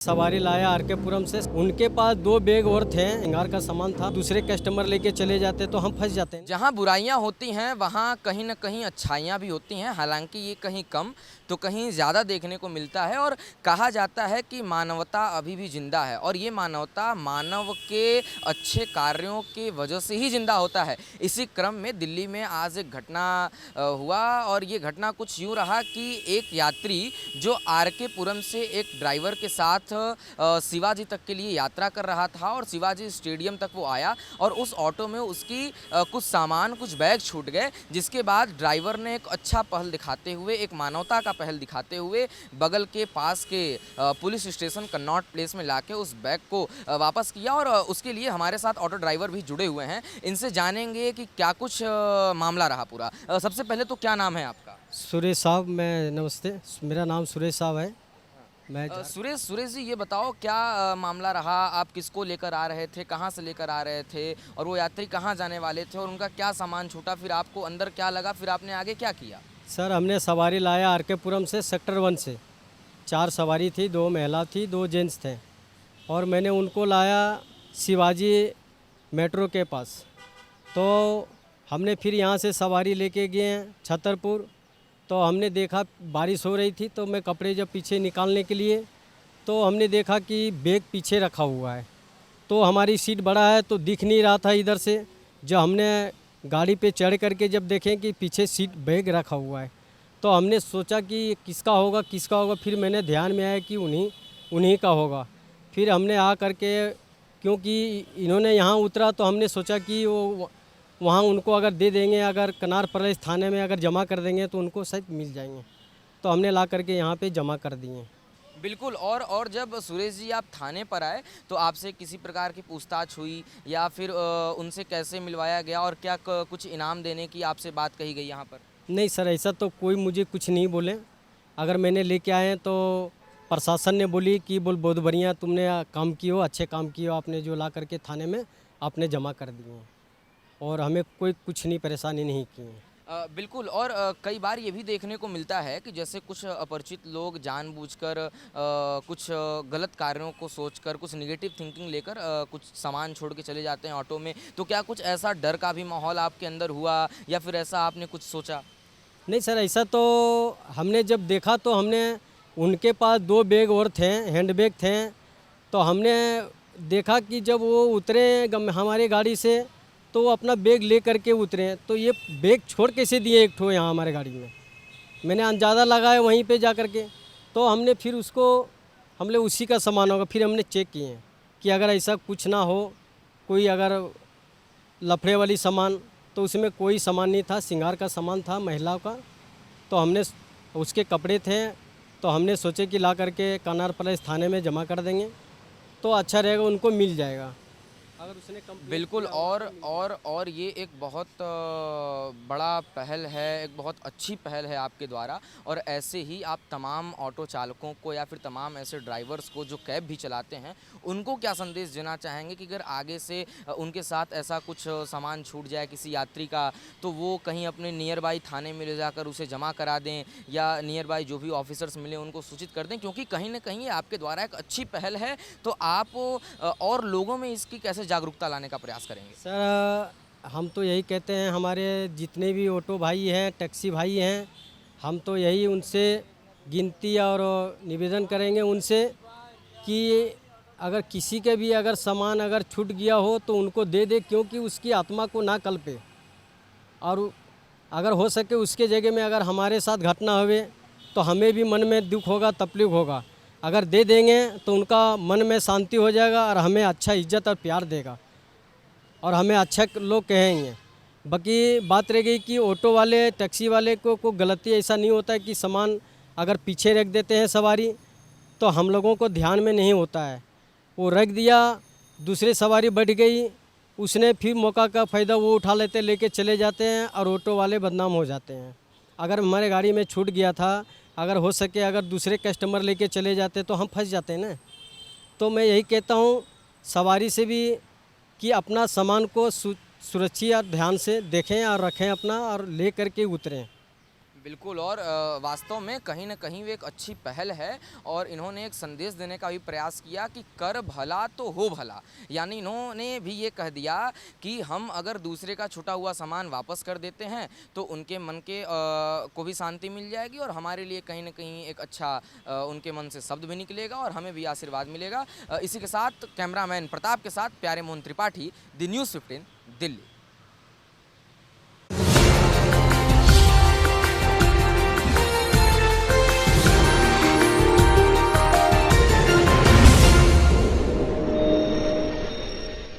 सवारी लाया आरकेपुरम से। उनके पास 2 बैग और थे, श्रृंगार का सामान था। दूसरे कस्टमर लेके चले जाते तो हम फंस जाते हैं। जहाँ बुराइयाँ होती हैं वहाँ कहीं न कहीं अच्छाइयाँ भी होती हैं। हालांकि ये कहीं कम तो कहीं ज़्यादा देखने को मिलता है और कहा जाता है कि मानवता अभी भी जिंदा है और ये मानवता मानव के अच्छे कार्यों की वजह से ही जिंदा होता है। इसी क्रम में दिल्ली में आज एक घटना हुआ और ये घटना कुछ यूँ रहा कि एक यात्री जो आरकेपुरम से एक ड्राइवर के साथ शिवाजी तक के लिए यात्रा कर रहा था और शिवाजी स्टेडियम तक वो आया और उस ऑटो में उसकी कुछ सामान, कुछ बैग छूट गए, जिसके बाद ड्राइवर ने एक अच्छा पहल दिखाते हुए, एक मानवता का पहल दिखाते हुए बगल के पास के पुलिस स्टेशन कन्नॉट प्लेस में लाके उस बैग को वापस किया और उसके लिए हमारे साथ ऑटो ड्राइवर भी जुड़े हुए हैं। इनसे जानेंगे कि क्या कुछ मामला रहा पूरा। सबसे पहले तो क्या नाम है आपका? सुरेश साहब, मैं नमस्ते, मेरा नाम सुरेश साहब है। मैं सुरेश जी, ये बताओ क्या मामला रहा? आप किसको लेकर आ रहे थे, कहाँ से लेकर आ रहे थे और वो यात्री कहाँ जाने वाले थे और उनका क्या सामान छूटा? फिर आपको अंदर क्या लगा, फिर आपने आगे क्या किया? सर, हमने सवारी लाया आरकेपुरम से सेक्टर 1 से। 4 सवारी थी, 2 महिला थी, 2 जेंट्स थे और मैंने उनको लाया शिवाजी मेट्रो के पास। तो हमने फिर यहाँ से सवारी लेके गए छतरपुर। तो हमने देखा बारिश हो रही थी तो मैं कपड़े जब पीछे निकालने के लिए तो हमने देखा कि बैग पीछे रखा हुआ है। तो हमारी सीट बड़ा है तो दिख नहीं रहा था इधर से। जब हमने गाड़ी पे चढ़ करके जब देखें कि पीछे सीट बैग रखा हुआ है तो हमने सोचा कि किसका होगा। फिर मैंने ध्यान में आया कि उन्हीं का होगा। फिर हमने आ करके, क्योंकि इन्होंने यहाँ उतरा तो हमने सोचा कि वो वहाँ उनको अगर दे देंगे, अगर कनार पैलेस थाने में अगर जमा कर देंगे तो उनको शायद मिल जाएंगे। तो हमने ला करके यहाँ पे जमा कर दिए। बिल्कुल। और जब सुरेश जी आप थाने पर आए तो आपसे किसी प्रकार की पूछताछ हुई या फिर उनसे कैसे मिलवाया गया और क्या कुछ इनाम देने की आपसे बात कही गई यहाँ पर? नहीं सर, ऐसा तो कोई मुझे कुछ नहीं बोले। अगर मैंने लेके आए तो प्रशासन ने बोली कि बहुत बढ़िया तुमने काम किए हो, अच्छे काम किए हो, आपने जो ला करके थाने में आपने जमा कर दिए और हमें कोई कुछ नहीं परेशानी नहीं की है। बिल्कुल। और कई बार ये भी देखने को मिलता है कि जैसे कुछ अपरिचित लोग जानबूझकर कुछ गलत कार्यों को सोचकर, कुछ नेगेटिव थिंकिंग लेकर कुछ सामान छोड़ के चले जाते हैं ऑटो में। तो क्या कुछ ऐसा डर का भी माहौल आपके अंदर हुआ या फिर ऐसा आपने कुछ सोचा? नहीं सर, ऐसा तो हमने जब देखा तो हमने उनके पास 2 बैग और थे, हैंड बैग थे। तो हमने देखा कि जब वो उतरे हमारे गाड़ी से तो वो अपना बैग ले करके उतरे। तो ये बैग छोड़ कैसे दिए एक ठो यहाँ हमारे गाड़ी में? मैंने अंदाज़ा लगाया वहीं पे जा कर के। तो हमने फिर उसको, हमने उसी का सामान होगा, फिर हमने चेक किए कि अगर ऐसा कुछ ना हो, कोई अगर लफड़े वाली सामान, तो उसमें कोई सामान नहीं था, श्रृंगार का सामान था महिलाओं का। तो हमने उसके कपड़े थे तो हमने सोचे कि ला करके कनार पैलेस थाने में जमा कर देंगे तो अच्छा रहेगा, उनको मिल जाएगा अगर उसने बिल्कुल। और ये एक बहुत बड़ा पहल है, एक बहुत अच्छी पहल है आपके द्वारा। और ऐसे ही आप तमाम ऑटो चालकों को या फिर तमाम ऐसे ड्राइवर्स को जो कैब भी चलाते हैं उनको क्या संदेश देना चाहेंगे कि अगर आगे से उनके साथ ऐसा कुछ सामान छूट जाए किसी यात्री का तो वो कहीं अपने नियर बाई थाने में ले जाकर उसे जमा करा दें या नियर बाई जो भी ऑफिसर्स मिले उनको सूचित कर दें, क्योंकि कहीं ना कहीं आपके द्वारा एक अच्छी पहल है। तो आप और लोगों में इसकी कैसे जागरूकता लाने का प्रयास करेंगे? सर, हम तो यही कहते हैं, हमारे जितने भी ऑटो भाई हैं, टैक्सी भाई हैं, हम तो यही उनसे गिनती और निवेदन करेंगे उनसे कि अगर किसी के भी अगर सामान अगर छूट गया हो तो उनको दे दे, क्योंकि उसकी आत्मा को ना कल्पे। और अगर हो सके उसके जगह में अगर हमारे साथ घटना हुए तो हमें भी मन में दुख होगा, तकलीफ होगा। अगर दे देंगे तो उनका मन में शांति हो जाएगा और हमें अच्छा इज्जत और प्यार देगा और हमें अच्छा लोग कहेंगे। बाकी बात रह गई कि ऑटो वाले, टैक्सी वाले को गलती ऐसा नहीं होता है कि सामान अगर पीछे रख देते हैं सवारी तो हम लोगों को ध्यान में नहीं होता है, वो रख दिया, दूसरी सवारी बढ़ गई, उसने फिर मौका का फ़ायदा वो उठा लेते, लेके चले जाते हैं और ऑटो वाले बदनाम हो जाते हैं। अगर हमारे गाड़ी में छूट गया था, अगर हो सके अगर दूसरे कस्टमर लेके चले जाते तो हम फंस जाते हैं ना। तो मैं यही कहता हूँ सवारी से भी कि अपना सामान को सुरक्षित और ध्यान से देखें और रखें अपना और ले करके उतरें। बिल्कुल और वास्तव में कहीं न कहीं वो एक अच्छी पहल है और इन्होंने एक संदेश देने का भी प्रयास किया कि कर भला तो हो भला। यानी इन्होंने भी ये कह दिया कि हम अगर दूसरे का छूटा हुआ सामान वापस कर देते हैं तो उनके मन के को भी शांति मिल जाएगी और हमारे लिए कहीं न कहीं एक अच्छा उनके मन से शब्द भी निकलेगा और हमें भी आशीर्वाद मिलेगा। इसी के साथ कैमरामैन प्रताप के साथ प्यारे मोहन त्रिपाठी, द न्यूज़ 15 दिल्ली।